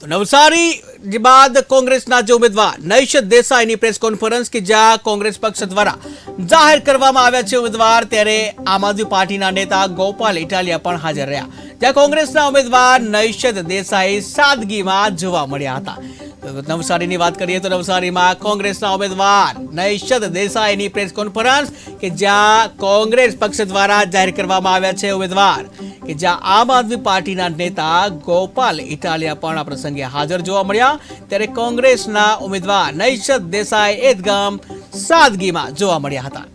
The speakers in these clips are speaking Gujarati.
તો નવસારી બાદ કોંગ્રેસના જે ઉમેદવાર નૈશદ દેસાઈની પ્રેસ કોન્ફરન્સ કે જ્યાં કોંગ્રેસ પક્ષ દ્વારા જાહેર કરવામાં આવ્યા છે ઉમેદવાર, ત્યારે આમ આદમી પાર્ટીના નેતા ગોપાલ ઇટાલિયા પણ હાજર રહ્યા, જ્યાં કોંગ્રેસના ઉમેદવાર નૈશદ દેસાઈ સાદગીમાં જોવા મળ્યા હતા। નવસારીની વાત કરીએ તો નવસારીમાં કોંગ્રેસના ઉમેદવાર નૈશદ દેસાઈની પ્રેસ કોન્ફરન્સ કે જ્યાં કોંગ્રેસ પક્ષ દ્વારા જાહેર કરવામાં આવ્યા છે ઉમેદવાર કે જ્યાં આમ આદમી પાર્ટીના નેતા ગોપાલ ઇટાલિયા પણ આ પ્રસંગે હાજર જોવા મળ્યા, ત્યારે કોંગ્રેસના ઉમેદવાર નૈશદ દેસાઈ એકદમ સાદગીમાં જોવા મળ્યા હતા।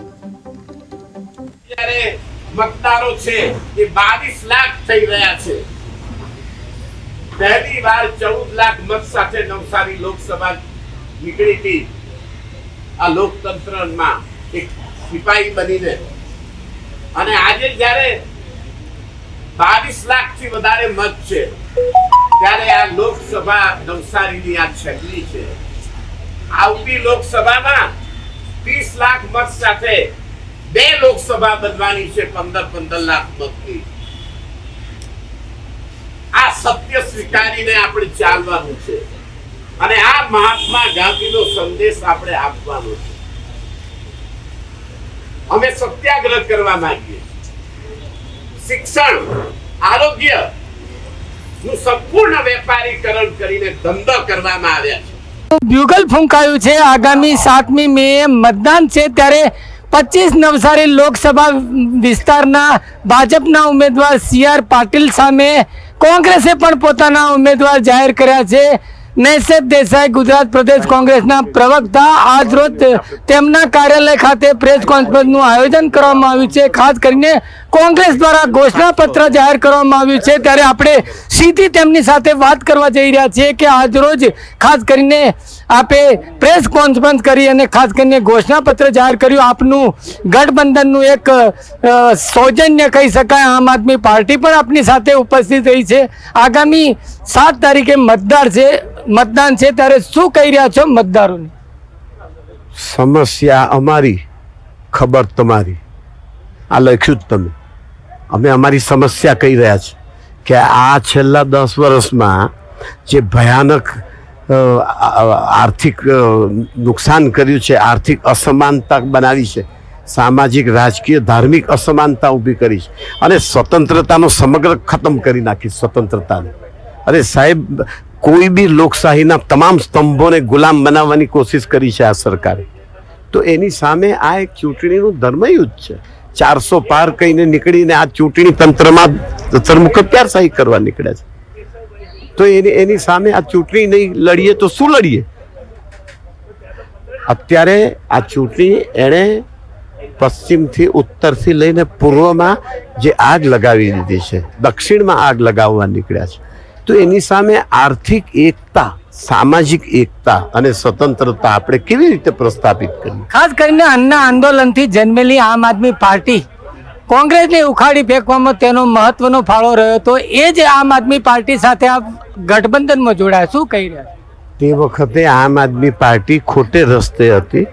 ત્યારે મતદારો છે એ 22 લાખ થઈ રહ્યા છે। પહેલી વાર 14 લાખ મત સાથે નવસારી લોકસભા નીકળી હતી। આ લોકતંત્રમાં એક સિપાહી બનીને, અને આજે જ્યારે 22 લાખ થી વધારે મત છે, ત્યારે આ લોકસભા નવસારીની આ છેલ્લી છે। આવતી લોકસભામાં 30 લાખ મત સાથે બે લોકસભા બનવાની છે, 15 લાખ મતની। આ સત્ય સ્વીકારીને આપણે ચાલવાનું છે, અને આ મહાત્મા ગાંધીનો સંદેશ આપણે આપવાનો છે। અમે સત્યાગ્રહ કરવા માંગીએ, શિક્ષણ, આરોગ્ય નું સંપૂર્ણ વેપારીકરણ કરીને ધંધો કરવામાં આવ્યા છે। બ્યુગલ ફૂંકાયું છે। આગામી 7મી મે મતદાન છે, ત્યારે 25 નવસારી લોકસભા વિસ્તારના ભાજપના ઉમેદવાર CR પાટીલ સામે કોંગ્રેસે પણ પોતાના ઉમેદવાર જાહેર કર્યા છે। નૈશદ દેસાઈ ગુજરાત પ્રદેશ કોંગ્રેસના પ્રવક્તા આજ રોજ તેમના કાર્યાલય ખાતે પ્રેસ કોન્ફરન્સનું આયોજન કરવામાં આવ્યું છે। ખાસ કરીને કોંગ્રેસ દ્વારા ઘોષણાપત્ર જાહેર કરવામાં આવ્યું છે, ત્યારે આપણે સીધી તેમની સાથે વાત કરવા જઈ રહ્યા છીએ કે આજ રોજ ખાસ કરીને આપે પ્રેસ કોન્ફરન્સ કરી અને ખાસ કરીને ઘોષણાપત્ર જાહેર કર્યું। આપનું ગઠબંધનનું એક સૌજન્ય કહી શકાય, આમ આદમી પાર્ટી પણ આપની સાથે ઉપસ્થિત રહી છે। આગામી 7 તારીખે મતદાન છે, ત્યારે શું કહી રહ્યા છો મતદારોને? સમસ્યા અમારી, ખબર તમારી, આ લખ્યું જ તમે। અમે અમારી સમસ્યા કહી રહ્યા છીએ કે આ છેલ્લા 10 વર્ષમાં જે ભયાનક આર્થિક નુકસાન કર્યું છે, આર્થિક અસમાનતા બનાવી છે, સામાજિક, રાજકીય, ધાર્મિક અસમાનતા ઊભી કરી છે, અને સ્વતંત્રતાનો સમગ્ર ખતમ કરી નાખી સ્વતંત્રતાને। અરે સાહેબ, કોઈ બી લોકશાહીના તમામ સ્તંભોને ગુલામ બનાવવાની કોશિશ કરી છે આ સરકારે। તો એની સામે આ એક ચૂંટણીનું ધર્મયુદ્ધ છે। 400 પાર કહીને નીકળીને આ ચૂંટણી તંત્રમાં સરમુખત્યારશાહી કરવા નીકળ્યા છે। તો એની સામે આ ચૂંટણી નહીં લડીએ તો શું લડીએ? અત્યારે આ ચૂંટણી એણે પશ્ચિમથી, ઉત્તરથી લઈને પૂર્વમાં જે આગ લગાવી દીધી છે, દક્ષિણમાં આગ લગાવવા નીકળ્યા છે। તો એની સામે આર્થિક એકતા, સામાજિક એકતા અને સ્વતંત્રતા આપણે કેવી રીતે પ્રસ્થાપિત કરીએ? ખાસ કરીને અન્ન આંદોલનથી જન્મેલી આમ આદમી પાર્ટી કોંગ્રેસને ઉખાડી ફેંકવામાં તેનો મહત્વનો ફાળો રહ્યો હતો। એ જ આમ આદમી પાર્ટી સાથે આ ગઠબંધનમાં જોડાયા, શું કહી રહ્યા? તે વખતે આમ આદમી પાર્ટી ખોટે રસ્તે હતી।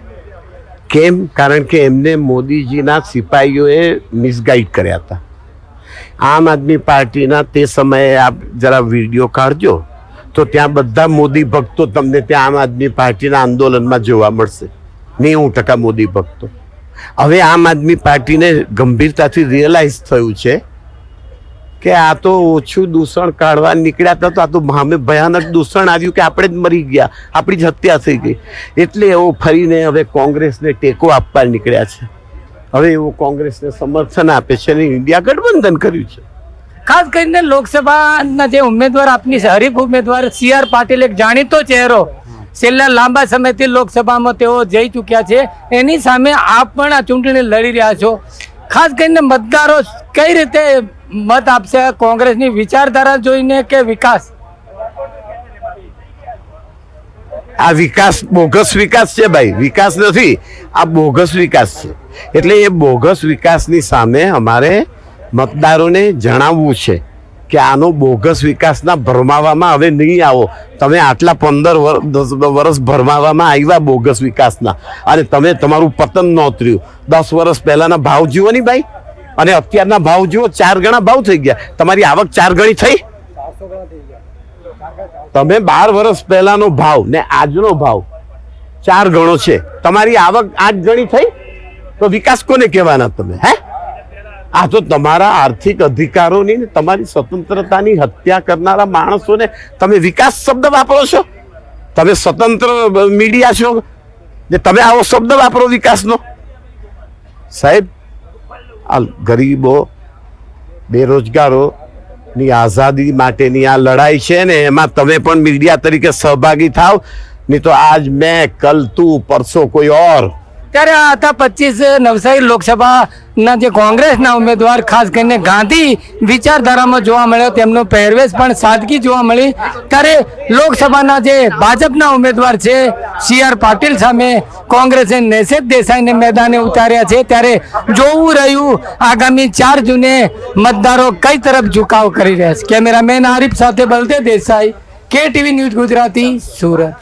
કેમ? કારણ કે એમને મોદીજીના સિપાહીઓએ મિસગાઈડ કર્યા હતા। આમ આદમી પાર્ટીના તે સમયે આપ જરા વિડીયો કાઢજો તો ત્યાં બધા મોદી ભક્તો તમને ત્યાં આમ આદમી પાર્ટીના આંદોલનમાં જોવા મળશે, 90% મોદી ભક્તો। હવે આમ આદમી પાર્ટીને ગંભીરતાથી રિયલાઇઝ થયું છે કે આ તો ઓછું દૂષણ કાઢવા નીકળ્યા હતા, તો આ તો સામે ભયાનક દૂષણ આવ્યું કે આપણે જ મરી ગયા, આપણી જ હત્યા થઈ ગઈ। એટલે એવો ફરીને હવે કોંગ્રેસને ટેકો આપવા નીકળ્યા છે। હવે એવો કોંગ્રેસને સમર્થન આપે છે અને ઇન્ડિયા ગઠબંધન કર્યું છે। ખાસ કરીને લોકસભાના જે ઉમેદવાર, આપની હરીફ ઉમેદવાર CR પાટીલ, એક જાણીતો ચહેરો, છેલ્લા લાંબા સમયથી લોકસભામાં તેઓ જઈ ચૂક્યા છે, એની સામે આપ પણ આ ચૂંટણી લડી રહ્યા છો। ખાસ કરીને મતદારો કઈ રીતે મત આપશે? કોંગ્રેસની વિચારધારા જોઈને કે વિકાસ? આ વિકાસ બોગસ વિકાસ છે ભાઈ, વિકાસ નથી, આ બોગસ વિકાસ છે। એટલે એ બોગસ વિકાસની સામે અમારે મતદારોને જણાવવું છે કે આનો બોગસ વિકાસના ભરમાવામાં હવે નહીં આવો। તમે આટલા 15 વર્ષ ભરમાવામાં આવ્યા બોગસ વિકાસના, અને તમે તમારું પતન નોતર્યું। 10 વર્ષ પહેલાના ભાવ જુઓ ની ભાઈ, અને અત્યારના ભાવ જુઓ, 4 ગણા ભાવ થઈ ગયા। તમારી આવક 4 ગણી થઈ? તમે 12 વર્ષ પહેલાનો ભાવ ને આજનો ભાવ 4 ગણો છે. તમારી આવક 8 ગણી થઈ તો વિકાસ કોને કહેવાના તમે? હે, આ તો તમારા આર્થિક અધિકારોની ને તમારી સ્વતંત્રતાની હત્યા કરનારા માણસોને તમે વિકાસ શબ્દ વાપરો છો. તમે સ્વતંત્ર મીડિયા છો ને તમે આવો શબ્દ વાપરો વિકાસનો. સાહેબ, આ ગરીબો બેરોજગારોની આઝાદી માટેની આ લડાઈ છે ને, એમાં તમે પણ મીડિયા તરીકે સહભાગી થાવ. નહીં તો આજ મેં, કલ તું, પરસો કોઈ ઓર. ત્યારે આ હતા 25 નવસારી લોકસભાના જે કોંગ્રેસના ઉમેદવાર, ખાસ કરીને ગાંધી વિચારધારામાં જોવા મળ્યો. તેમનો પહેરવેશ પણ સાદગી જોવા મળી. ત્યારે લોકસભાના જે ભાજપના ઉમેદવાર છે CR પાટીલ સામે કોંગ્રેસે નૈશદ દેસાઈને મેદાને ઉતાર્યા છે. ત્યારે જોવું રહ્યું આગામી 4 જૂને મતદારો કઈ તરફ ઝુકાવ કરી રહ્યા છે. કેમેરામેન આરિફ સાથે બલદેવ દેસાઈ, KTV ન્યૂઝ ગુજરાતી, સુરત.